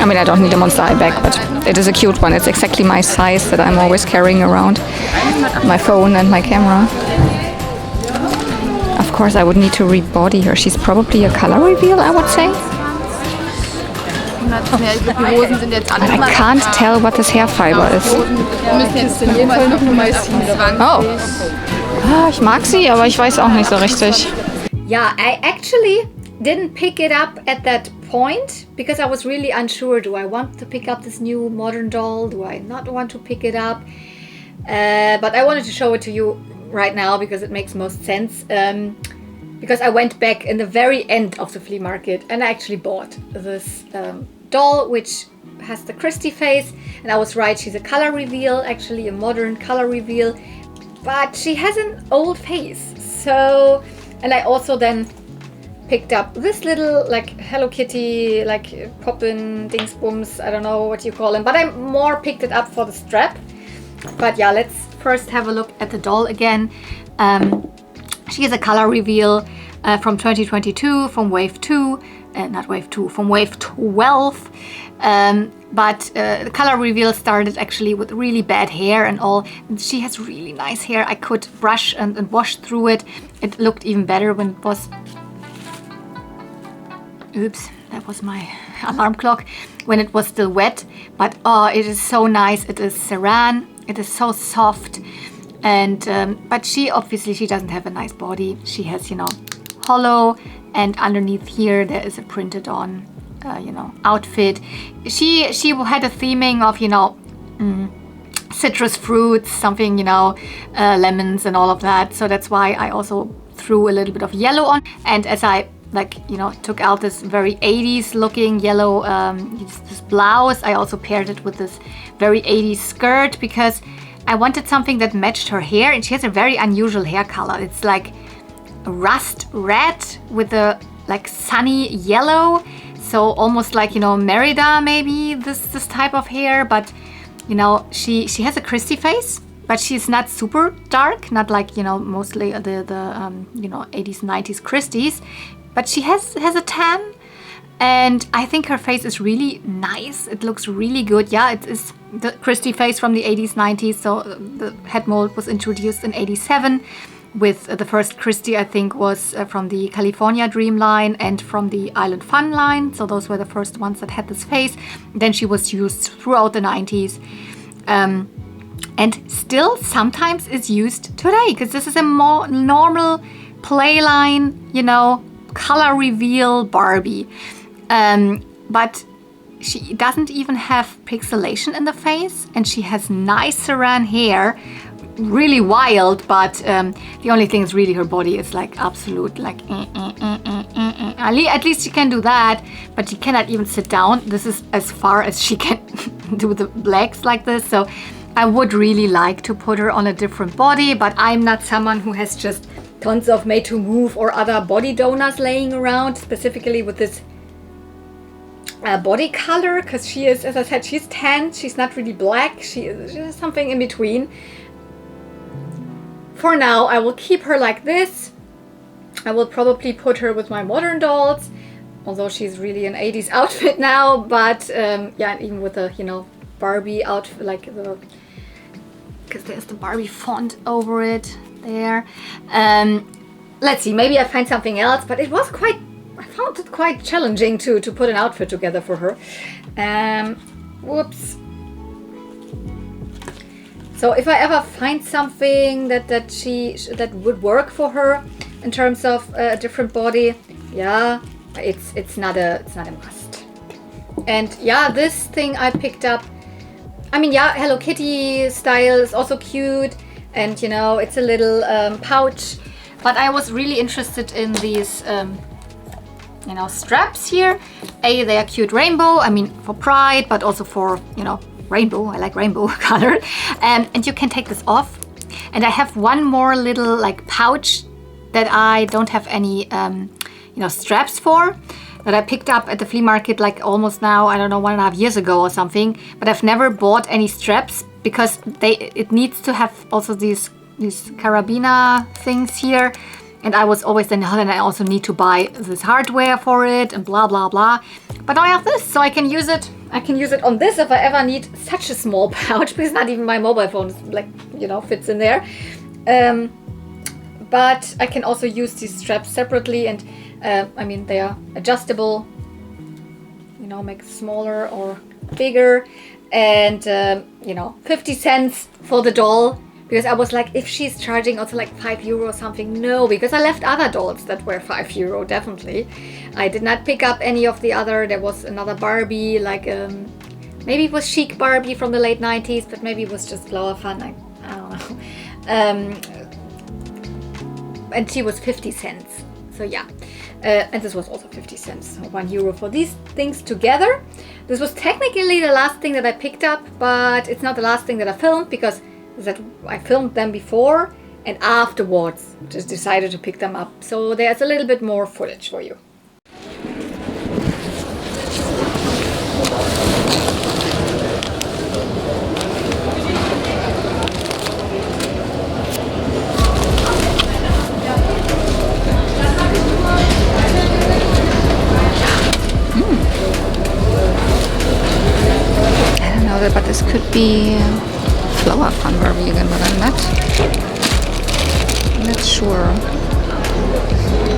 I mean, I don't need a Monster High bag, but it is a cute one. It's exactly my size that I'm always carrying around. My phone and my camera. Of course, I would need to rebody her. She's probably a color reveal, I would say. But I can't tell what this hair fiber is. Oh, ich mag sie, aber ich weiß auch nicht so richtig. Yeah, I actually didn't pick it up at that point because I was really unsure. Do I want to pick up this new modern doll? Do I not want to pick it up? But I wanted to show it to you right now because it makes most sense. Because I went back in the very end of the flea market and I actually bought this doll, which has the Christie face. And I was right, she's a color reveal, actually a modern color reveal. But she has an old face. So, and I also then picked up this little like Hello Kitty, like poppin' dingsbums, I don't know what you call them. But I more picked it up for the strap. But yeah, let's first have a look at the doll again. She is a color reveal from 2022, from Wave 2, not Wave 2, from Wave 12. But the color reveal started actually with really bad hair and all. And she has really nice hair. I could brush and wash through it. It looked even better when it was... Oops, that was my alarm clock. When it was still wet. But oh, it is so nice. It is Saran. It is so soft. And but she doesn't have a nice body. She has, you know, hollow, and underneath here there is a printed on you know, outfit. She had a theming of, you know, citrus fruits, something, you know, lemons and all of that. So that's why I also threw a little bit of yellow on. And as I, like, you know, took out this very 80s looking yellow this blouse, I also paired it with this very 80s skirt because I wanted something that matched her hair. And she has a very unusual hair color. It's like rust red with a like sunny yellow. So almost like, you know, Merida, maybe this type of hair. But, you know, she has a Christy face, but she's not super dark, not like, you know, mostly the you know, 80s, 90s Christies. But she has a tan, and I think her face is really nice. It looks really good. Yeah, it is the Christy face from the 80s, 90s. So the head mold was introduced in 87. With the first Christy, I think, was from the California Dream line and from the Island Fun line. So those were the first ones that had this face. Then she was used throughout the 90s. And still sometimes is used today, because this is a more normal play line, you know, color reveal Barbie. But she doesn't even have pixelation in the face, and she has nice saran hair. Really wild, but the only thing is really her body is like absolute like at least she can do that, but she cannot even sit down. This is as far as she can do the legs like this. So I would really like to put her on a different body, but I'm not someone who has just tons of made to move or other body donors laying around, specifically with this body color, because she is, as I said, she's tan, she's not really black, she is something in between. For now, I will keep her like this. I will probably put her with my modern dolls, although she's really an 80s outfit now. But yeah, even with the, you know, Barbie outfit, like the, because there's the Barbie font over it there. Let's see, maybe I find something else. But it was quite, I found it quite challenging to put an outfit together for her. Whoops. So if I ever find something that would work for her in terms of a different body, yeah, it's not a must. And yeah, this thing I picked up. I mean, yeah, Hello Kitty style is also cute, and you know, it's a little pouch. But I was really interested in these, you know, straps here. They are cute rainbow. I mean, for pride, but also for, you know, rainbow. I like rainbow color. And you can take this off. And I have one more little like pouch that I don't have any, you know, straps for, that I picked up at the flea market like almost now, I don't know, 1.5 years ago or something. But I've never bought any straps because it needs to have also these carabiner things here. And I was always then, I also need to buy this hardware for it and blah, blah, blah. But now I have this, so I can use it. I can use it on this if I ever need such a small pouch, because not even my mobile phone is like, you know, fits in there. But I can also use these straps separately, and I mean, they are adjustable, you know, make it smaller or bigger. And, you know, 50 cents for the doll. Because I was like, if she's charging also like €5 or something, no, because I left other dolls that were €5, definitely. I did not pick up any of the other. There was another Barbie, like maybe it was chic Barbie from the late 90s, but maybe it was just Flower Fun, I don't know. And she was 50 cents, so yeah. And this was also 50 cents, so €1 for these things together. This was technically the last thing that I picked up, but it's not the last thing that I filmed, because that I filmed them before and afterwards just decided to pick them up. So there's a little bit more footage for you. I don't know, but this could be Flower Fun Barbie again, but I'm not sure.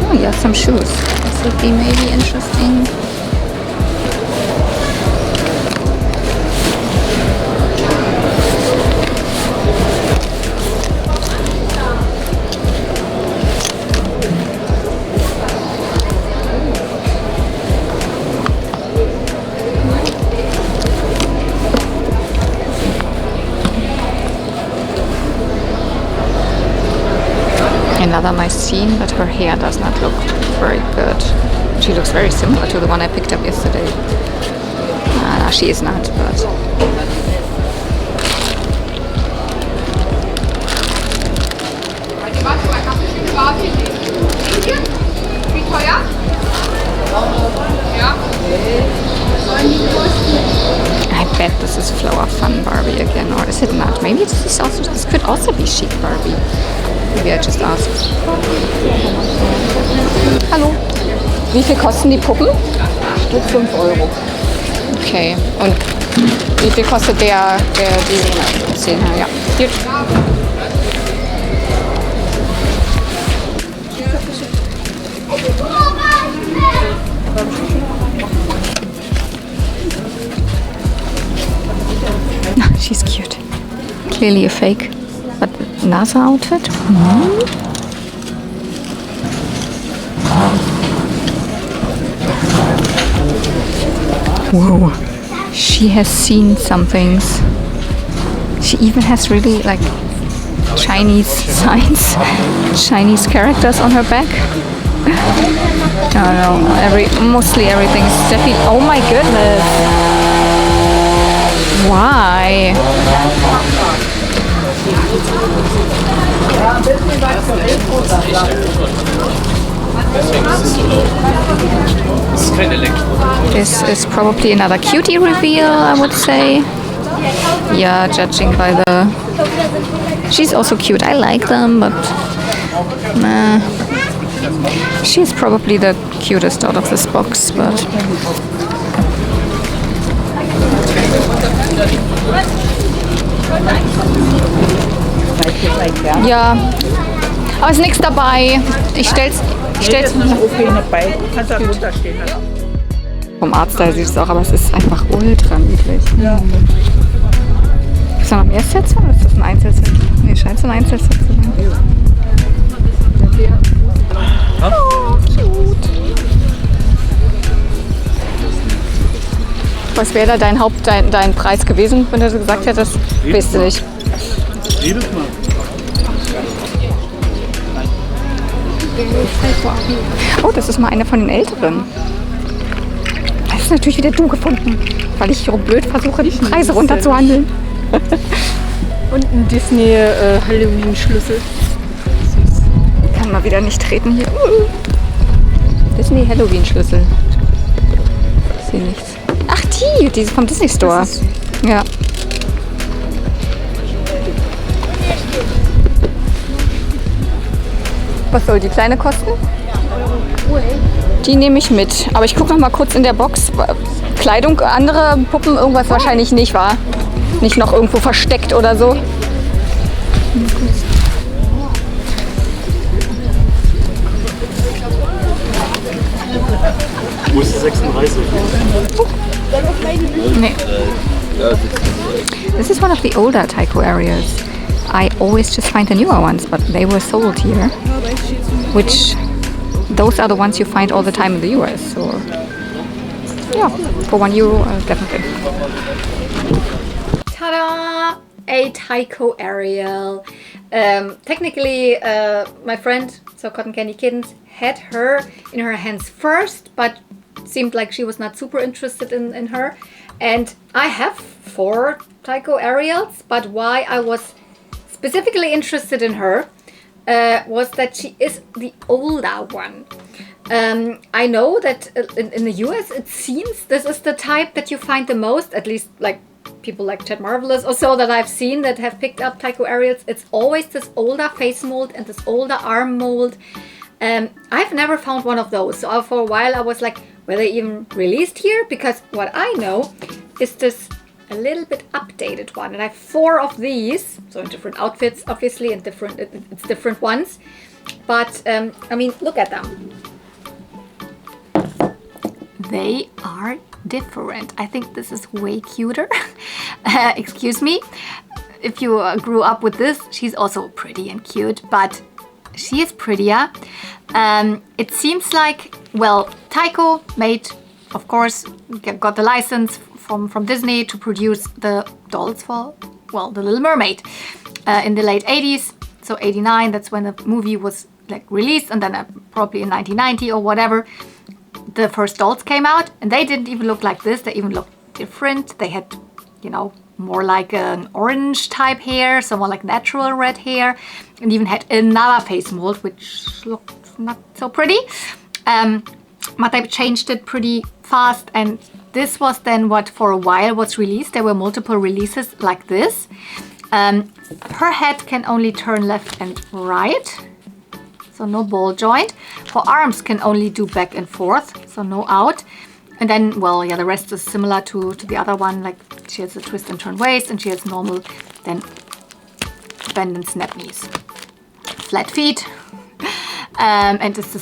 Oh yeah, some shoes. This would be maybe interesting. Another nice scene, but her hair does not look very good. She looks very similar to the one I picked up yesterday. She is not, but... I bet this is Flower Fun Barbie again, or is it not? Maybe this could also be Chic Barbie. Maybe I just asked. Hallo. Wie viel kosten die Puppen? Stück 5 Euro. Okay. Und wie viel kostet die 10? Ja. Gut. She's cute. Clearly a fake, but NASA outfit. Whoa, she has seen some things. She even has really like Chinese signs, Chinese characters on her back. Oh no, mostly everything is Steffi. Oh my goodness. Why? This is probably another cutie reveal, I would say. Yeah, judging by the... She's also cute. I like them, but... Nah. She's probably the cutest out of this box, but... Ja, aber ist nichts dabei. Ich stell's vom Artstyle sieht es auch, aber es ist einfach ultra niedlich. Ja. Gibt es noch mehr Sets oder ist das ein Einzelset? Nee, scheint so ein Einzelset zu sein. Oh, cute. Was wäre da dein Preis gewesen, wenn du so gesagt hättest? Weißt du nicht. Jedes Mal. Oh, das ist mal eine von den älteren. Das ist natürlich wieder du gefunden, weil ich so blöd versuche, die Preise runterzuhandeln. Und ein Disney Halloween-Schlüssel. Süß. Kann mal wieder nicht treten hier. Disney Halloween-Schlüssel. Ich sehe nichts. Ach, die ist vom Disney Store. Ja. Was soll die kleine kosten? Die nehme ich mit. Aber ich gucke noch mal kurz in der Box. Kleidung, andere Puppen, irgendwas wahrscheinlich nicht, war. Nicht noch irgendwo versteckt oder so. Wo ist die 36? Nee. This is one of the older Tyco Ariels. I always just find the newer ones, but they were sold here. Which, those are the ones you find all the time in the US. So, yeah, for €1, definitely. Ta-da! A Tyco Ariel. Technically, my friend, so Cotton Candy Kittens, had her in her hands first, but seemed like she was not super interested in her. And I have 4 Tyco Ariels, but why I was specifically interested in her was that she is the older one. I know that in the US it seems this is the type that you find the most, at least like people like Chad Marvelous or so that I've seen that have picked up Tyco Ariels. It's always this older face mold and this older arm mold. I've never found one of those, so for a while I was like, were they even released here? Because what I know is this a little bit updated one, and I have 4 of these, so in different outfits obviously, and it's different ones, but I mean, look at them. They are different. I think this is way cuter. Excuse me. If you grew up with this, she's also pretty and cute, but she is prettier. It seems like, well, Tyco made, of course, got the license from Disney to produce the dolls for, well, The Little Mermaid in the late 80s. So 89, that's when the movie was like released, and then probably in 1990 or whatever, the first dolls came out, and they didn't even look like this. They even looked different. They had, you know, more like an orange type hair, so more like natural red hair, and even had another face mold, which looked not so pretty. But they changed it pretty fast, and this was then what for a while was released. There were multiple releases like this. Her head can only turn left and right, so no ball joint. Her arms can only do back and forth, so no out. And then, well, yeah, the rest is similar to the other one. Like she has a twist and turn waist, and she has normal, then bend and snap knees, flat feet. And it's the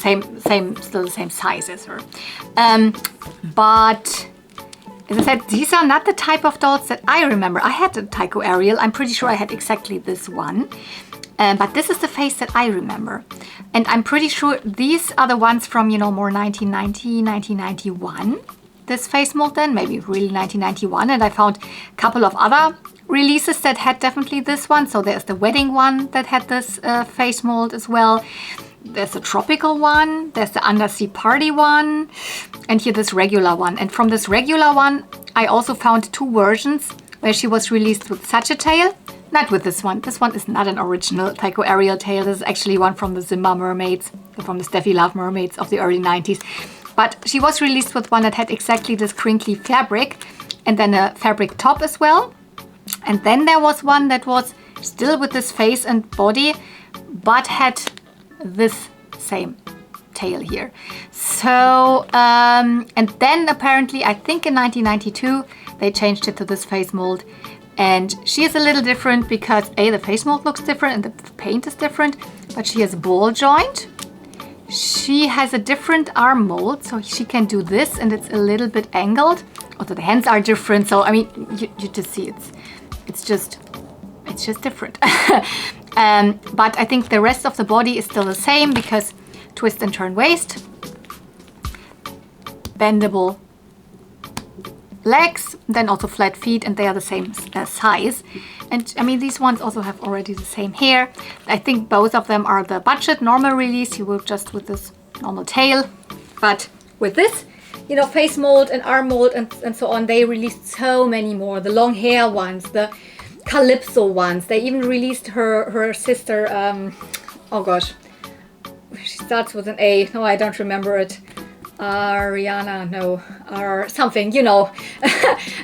still the same size as her. But as I said, these are not the type of dolls that I remember. I had a Tyco Ariel. I'm pretty sure I had exactly this one. But this is the face that I remember. And I'm pretty sure these are the ones from, you know, more 1990, 1991. This face mold then, maybe really 1991. And I found a couple of other releases that had definitely this one. So there's the wedding one that had this face mold as well. There's a tropical one, there's the undersea party one, and here this regular one. And from this regular one, I also found two versions where she was released with such a tail. Not with this one. This one is not an original Tyco Ariel tail. This is actually one from the Simba mermaids, from the Steffi Love mermaids of the early 90s. But she was released with one that had exactly this crinkly fabric, and then a fabric top as well. And then there was one that was still with this face and body, but had this same tail here. So, and then apparently, I think in 1992, they changed it to this face mold. And she is a little different because A, the face mold looks different and the paint is different, but she has ball joint. She has a different arm mold, so she can do this, and it's a little bit angled. Although the hands are different, so I mean, you just see it's just different. But I think the rest of the body is still the same because twist and turn waist, bendable legs, then also flat feet, and they are the same size. And I mean, these ones also have already the same hair. I think both of them are the budget normal release. You will just with this normal tail. But with this, you know, face mold and arm mold and so on, they released so many more. The long hair ones, the Calypso ones. They even released her sister, oh gosh, she starts with an A. No, I don't remember it. Ariana, no, or something, you know.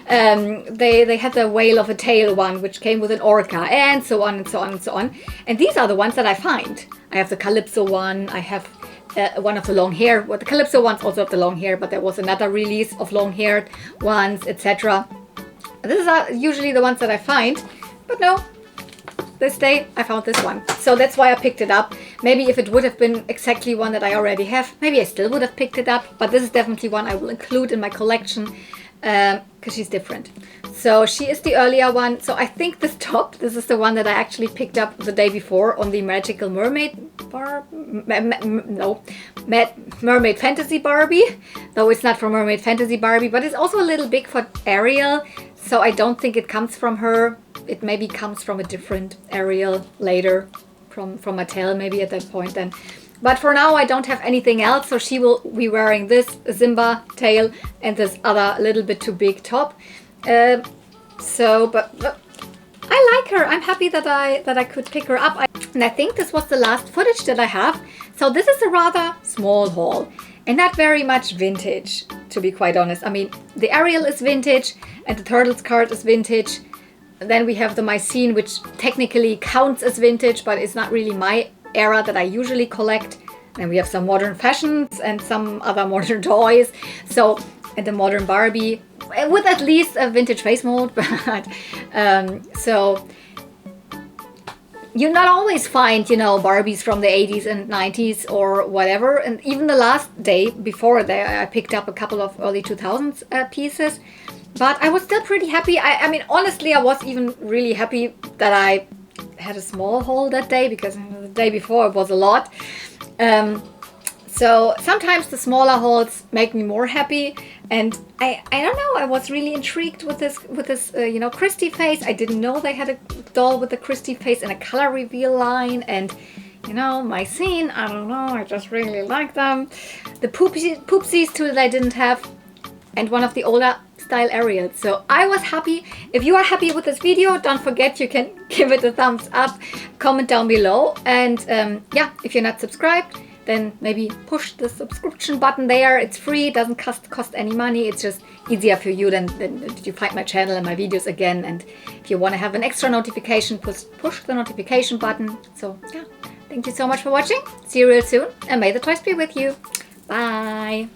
They had the whale of a tail one, which came with an orca, and so on and so on and so on. And these are the ones that I find. I have the Calypso one. I have one of the long hair. Well, the Calypso ones also have the long hair, but there was another release of long haired ones, etc. These are usually the ones that I find, but no, this day I found this one. So that's why I picked it up. Maybe if it would have been exactly one that I already have, maybe I still would have picked it up, but this is definitely one I will include in my collection because she's different. So she is the earlier one. So I think this top, this is the one that I actually picked up the day before on the Magical Mermaid Mermaid Fantasy Barbie. Though it's not from Mermaid Fantasy Barbie, but it's also a little big for Ariel. So I don't think it comes from her. It maybe comes from a different Ariel later, from Mattel maybe at that point then. But for now I don't have anything else, so she will be wearing this Simba tail and this other little bit too big top. But I like her. I'm happy that I could pick her up. And I think this was the last footage that I have. So this is a rather small haul and not very much vintage, to be quite honest. I mean, the Ariel is vintage and the Turtles card is vintage. Then we have the Mycene, which technically counts as vintage, but it's not really my era that I usually collect. Then we have some modern fashions and some other modern toys. So, and the modern Barbie with at least a vintage face mold. But so you not always find, you know, Barbies from the 80s and 90s or whatever. And even the last day before there, I picked up a couple of early 2000s pieces. But I was still pretty happy. I mean, honestly, I was even really happy that I had a small haul that day, because the day before it was a lot. So sometimes the smaller hauls make me more happy. And I don't know, I was really intrigued with this you know, Christie face. I didn't know they had a doll with a Christie face and a color reveal line. And you know, my scene. I don't know, I just really like them. The Poopsies too that I didn't have, and one of the older style Ariel. So I was happy. If you are happy with this video, don't forget you can give it a thumbs up, comment down below, and yeah, if you're not subscribed, then maybe push the subscription button there. It's free, it doesn't cost any money. It's just easier for you than you find my channel and my videos again. And if you want to have an extra notification, push the notification button. So yeah, thank you so much for watching. See you real soon, and may the toys be with you. Bye.